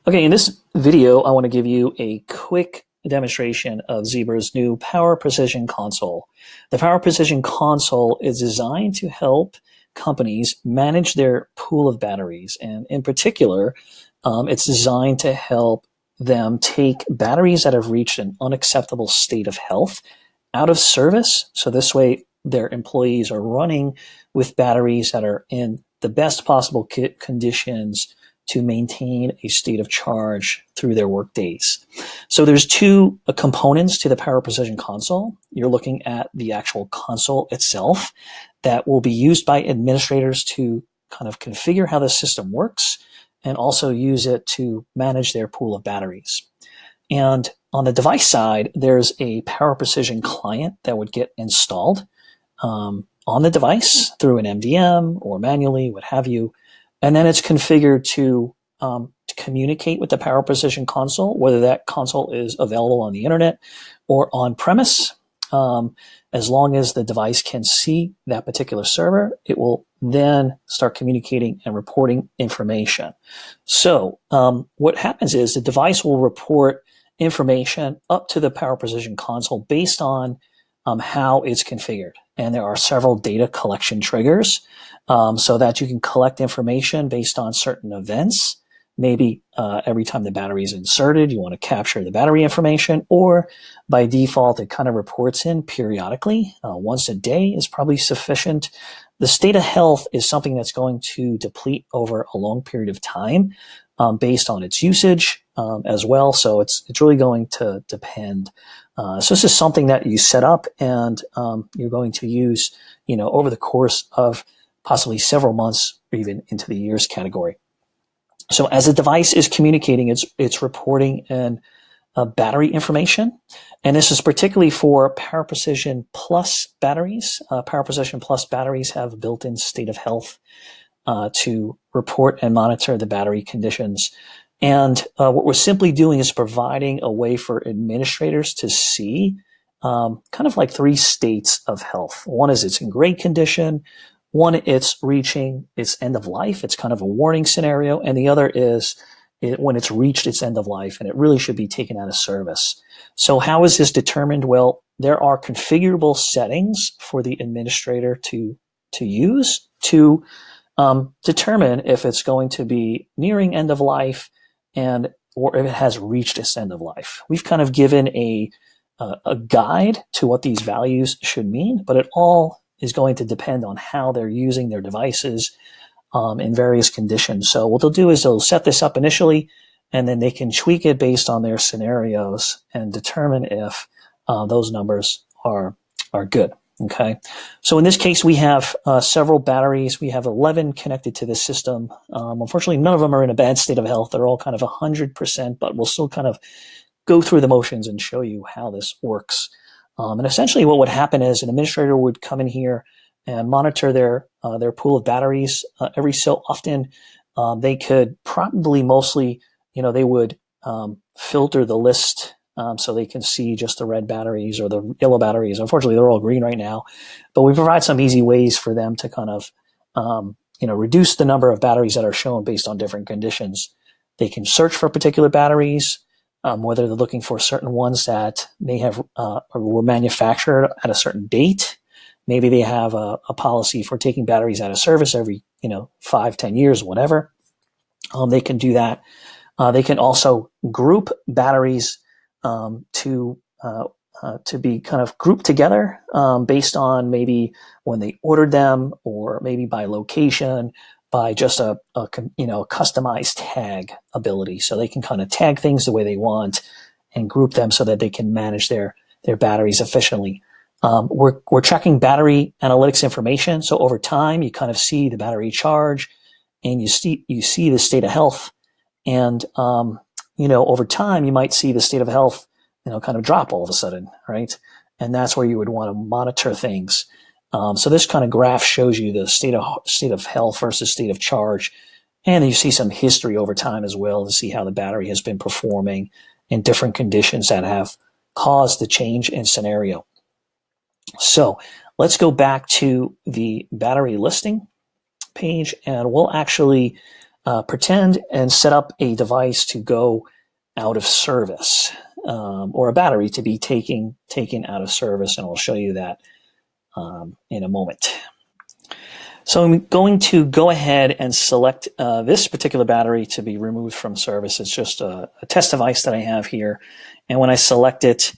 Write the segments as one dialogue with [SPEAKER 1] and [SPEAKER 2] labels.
[SPEAKER 1] Okay, in this video, I want to give you a quick demonstration of Zebra's new PowerPrecision Console. The PowerPrecision Console is designed to help companies manage their pool of batteries. And in particular, it's designed to help them take batteries that have reached an unacceptable state of health out of service. So this way, their employees are running with batteries that are in the best possible conditions to maintain a state of charge through their work days. So there's two components to the PowerPrecision Console. You're looking at the actual console itself that will be used by administrators to kind of configure how the system works and also use it to manage their pool of batteries. And on the device side, there's a PowerPrecision client that would get installed on the device through an MDM or manually, what have you. And then it's configured to communicate with the PowerPrecision Console, whether that console is available on the internet or on premise. As long as the device can see that particular server, it will then start communicating and reporting information. So what happens is the device will report information up to the PowerPrecision Console based on how it's configured. And there are several data collection triggers so that you can collect information based on certain events. Maybe every time the battery is inserted, you want to capture the battery information, or by default, it kind of reports in periodically. Once a day is probably sufficient. The state of health is something that's going to deplete over a long period of time based on its usage as well. So it's really going to depend. So this is something that you set up and you're going to use, over the course of possibly several months or even into the years category. So as the device is communicating, it's reporting in battery information. And this is particularly for PowerPrecision Plus batteries. PowerPrecision Plus batteries have a built-in state of health to report and monitor the battery conditions. And what we're simply doing is providing a way for administrators to see kind of like three states of health. One is it's in great condition. One, it's reaching its end of life. It's kind of a warning scenario. And the other is when it's reached its end of life and it really should be taken out of service. So how is this determined? Well, there are configurable settings for the administrator to use to determine if it's going to be nearing end of life or if it has reached its end of life. We've kind of given a guide to what these values should mean, but it all is going to depend on how they're using their devices in various conditions. So what they'll do is they'll set this up initially, and then they can tweak it based on their scenarios and determine if those numbers are good. Okay. So in this case, we have several batteries. We have 11 connected to this system. Unfortunately, none of them are in a bad state of health. They're all kind of 100%, but we'll still kind of go through the motions and show you how this works. And essentially what would happen is an administrator would come in here and monitor their pool of batteries. Every so often, they could probably mostly, they would filter the list so they can see just the red batteries or the yellow batteries. Unfortunately, they're all green right now. But we provide some easy ways for them to kind of, reduce the number of batteries that are shown based on different conditions. They can search for particular batteries. Whether they're looking for certain ones that may have or were manufactured at a certain date. Maybe they have a policy for taking batteries out of service every 5-10 years, whatever. They can do that. They can also group batteries to be kind of grouped together based on maybe when they ordered them, or maybe by location, by just a customized tag ability. So they can kind of tag things the way they want and group them so that they can manage their batteries efficiently. We're tracking battery analytics information. So over time, you kind of see the battery charge and you see the state of health. And, over time, you might see the state of health, kind of drop all of a sudden, right? And that's where you would want to monitor things. So this kind of graph shows you the state of health versus state of charge. And you see some history over time as well to see how the battery has been performing in different conditions that have caused the change in scenario. So let's go back to the battery listing page, and we'll actually pretend and set up a device to go out of service, or a battery to be taken out of service, and I'll show you that in a moment. So I'm going to go ahead and select this particular battery to be removed from service. It's just a test device that I have here, and when I select it,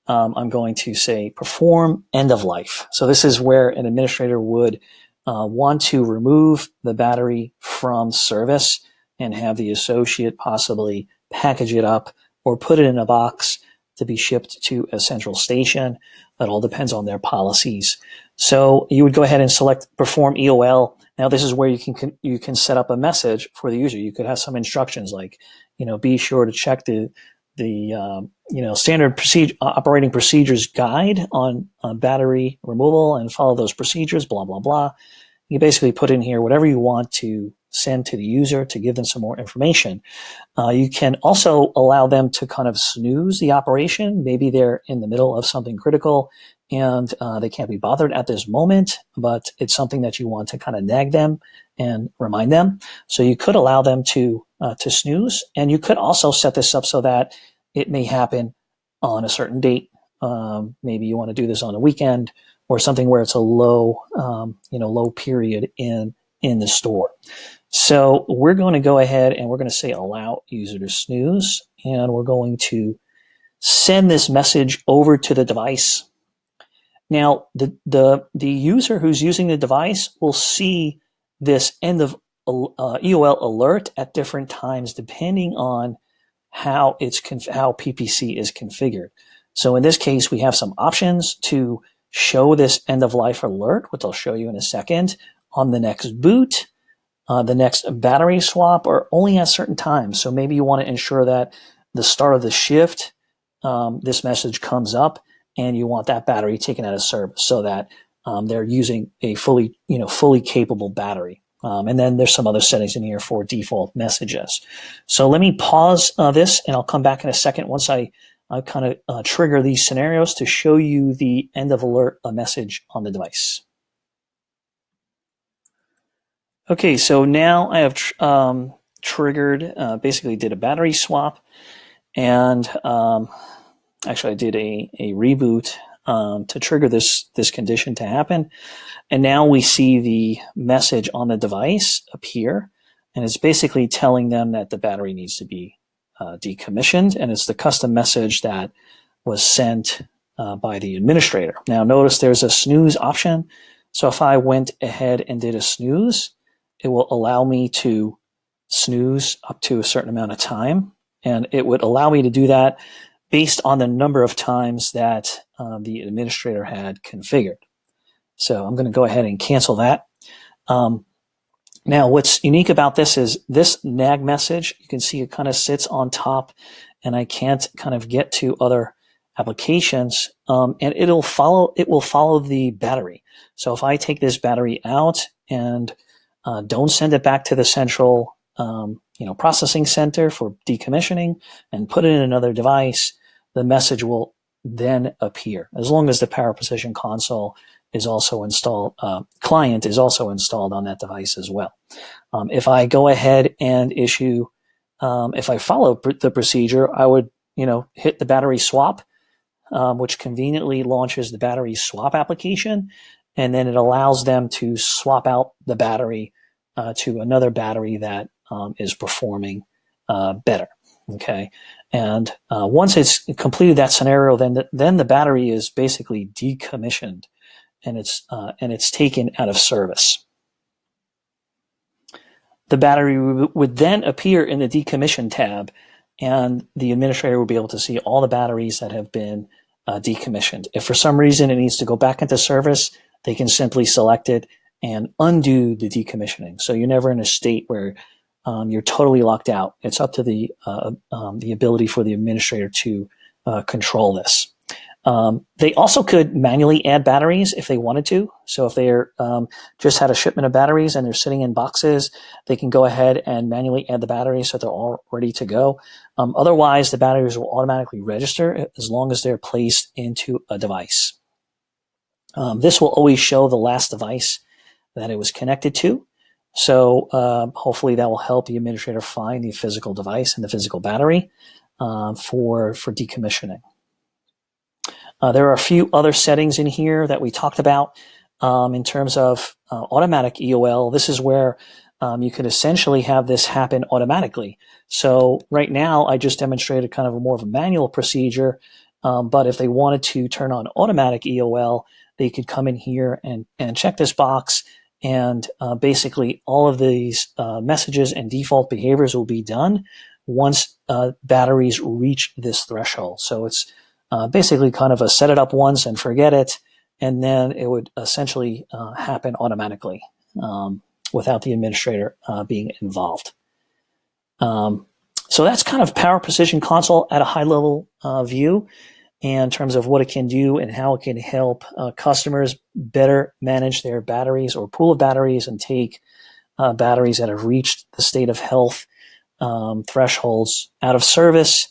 [SPEAKER 1] I'm going to say perform end of life. So this is where an administrator would want to remove the battery from service and have the associate possibly package it up or put it in a box to be shipped to a central station. That all depends on their policies. So you would go ahead and select perform EOL. Now this is where you can set up a message for the user. You could have some instructions like, be sure to check the standard operating procedures guide on battery removal and follow those procedures, blah, blah, blah. You basically put in here whatever you want to send to the user to give them some more information. You can also allow them to kind of snooze the operation. Maybe they're in the middle of something critical and they can't be bothered at this moment, but it's something that you want to kind of nag them and remind them. So you could allow them to snooze, and you could also set this up so that it may happen on a certain date. Maybe you want to do this on a weekend or something where it's a low period in the store. So we're going to go ahead and we're going to say allow user to snooze, and we're going to send this message over to the device. Now, the user who's using the device will see this end of EOL alert at different times depending on how PPC is configured. So in this case, we have some options to show this end of life alert, which I'll show you in a second, on the next boot, the next battery swap, or only at certain times. So maybe you want to ensure that the start of the shift, this message comes up, and you want that battery taken out of service so that they're using a fully capable battery. And then there's some other settings in here for default messages. So let me pause this, and I'll come back in a second once I kind of trigger these scenarios to show you the end of alert message on the device. Okay, so now I have triggered, basically did a battery swap, and actually I did a reboot to trigger this condition to happen. And now we see the message on the device appear, and it's basically telling them that the battery needs to be decommissioned, and it's the custom message that was sent by the administrator. Now notice there's a snooze option. So if I went ahead and did a snooze, it will allow me to snooze up to a certain amount of time, and it would allow me to do that based on the number of times that the administrator had configured. So I'm going to go ahead and cancel that. Now, what's unique about this is this nag message, you can see it kind of sits on top, and I can't kind of get to other applications, and it will follow the battery. So if I take this battery out and don't send it back to the central processing center for decommissioning and put it in another device, the message will then appear, as long as the PowerPrecision console is also installed, client is also installed on that device as well. If I go ahead and issue, if I follow the procedure, I would, hit the battery swap, which conveniently launches the battery swap application, and then it allows them to swap out the battery to another battery that is performing better. Okay, and once it's completed that scenario, then the battery is basically decommissioned, and it's taken out of service. The battery would then appear in the decommission tab, and the administrator will be able to see all the batteries that have been decommissioned. If for some reason it needs to go back into service, they can simply select it and undo the decommissioning. So you're never in a state where you're totally locked out. It's up to the ability for the administrator to control this. They also could manually add batteries if they wanted to. So if they're just had a shipment of batteries and they're sitting in boxes, they can go ahead and manually add the batteries so they're all ready to go. Otherwise, the batteries will automatically register as long as they're placed into a device. This will always show the last device that it was connected to. So hopefully that will help the administrator find the physical device and the physical battery for decommissioning. There are a few other settings in here that we talked about in terms of automatic EOL. This is where you could essentially have this happen automatically. So right now, I just demonstrated kind of a more of a manual procedure, but if they wanted to turn on automatic EOL, they could come in here and check this box, and basically all of these messages and default behaviors will be done once batteries reach this threshold. So it's basically kind of a set it up once and forget it, and then it would essentially happen automatically without the administrator being involved. So that's kind of PowerPrecision Console at a high level view in terms of what it can do and how it can help customers better manage their batteries or pool of batteries and take batteries that have reached the state of health thresholds out of service